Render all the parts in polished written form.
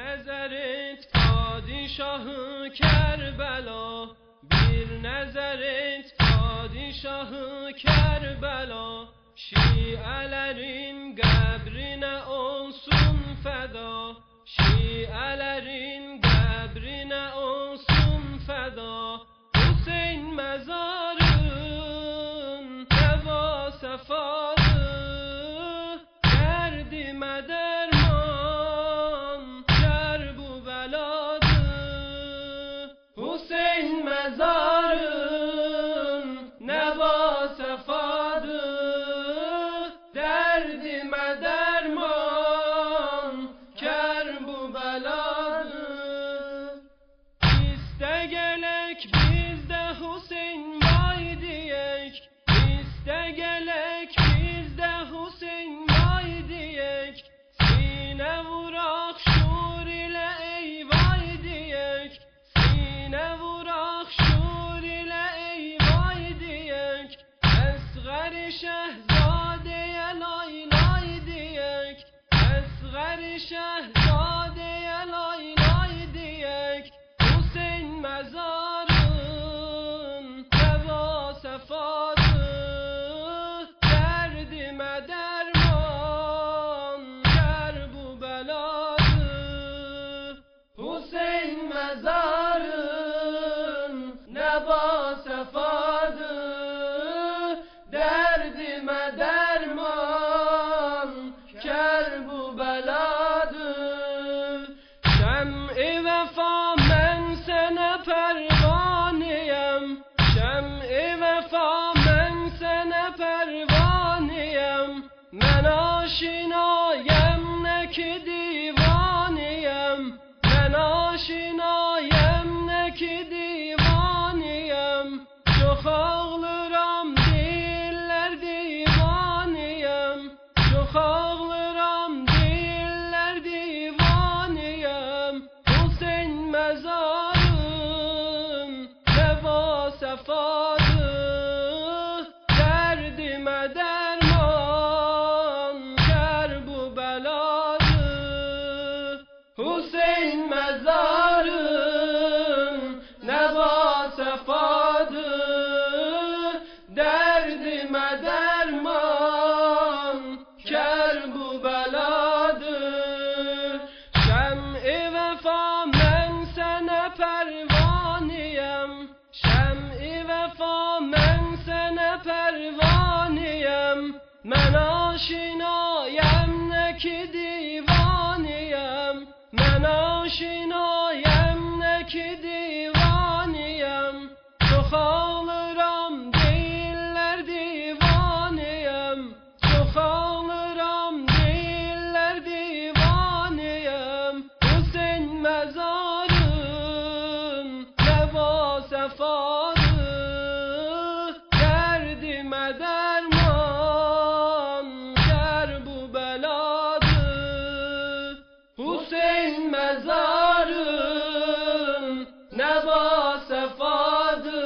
نظرت پادشاه کربلا، bir نظرت padişahı Kerbela. Şiələrin qəbrinə olsun fəda, Şiələrin qəbrinə olsun fəda. Hüseyn məzarın nəva səfadı, dərdimə dərman kərbu bəladı. Hüseyn məzarın nəva səfadı, dərdimə dərman kərbu bəladı. İstə gələk biz də Hüseyn vay deyək, İstə gələk biz də Hüseyn vay deyək, sinə vuraq şur ilə ey vay deyək, sinə vuraq şur ilə ey vay deyək. Əsğər-i şəhzadəyə lay lay deyək, Əsğər-i şəhzadəyə lay lay deyək. Hüseyn məzarın nəva səfadı, dərdimə dərman kərbu bəladı. Hüseyn məzarın nəva səfadı, dərdimə dərman kərbu bəladı. Şəm-i vəfa mən sənə pərvaniyəm, Şəm-i vəfa mən sənə pərvaniyəm. Mən aşinayəm nə ki divaniyəm, mən aşinayəm nə ki divaniyəm. Çox ağlıram deyirlər divaniyəm, çox ağlıram deyirlər divaniyəm. Hüseyn məzarın nəva səfadı, dərdimə dərman kərbu bəladı. Hüseyn məzarın nəva səfadı, dərdimə dərman kərbu bəladı. Şəm-i vəfa mən sənə pərvaniyəm, Şəm-i vəfa mən sənə pərvaniyəm. Mən aşinayəm nə ki divaniyəm, mən aşinayəm nə ki divaniyəm. Çox ağlıram deyirlər divaniyəm, çox ağlıram deyirlər divaniyəm. Hüseyn məzarın nəva səfadı, dərdimə dərman kərbu bəladı. Hüseyn məzarın nəva səfadı,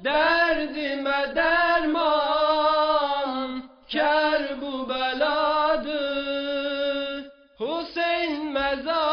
dərdimə dərman kərbu bəladı. Hüseyn məzarın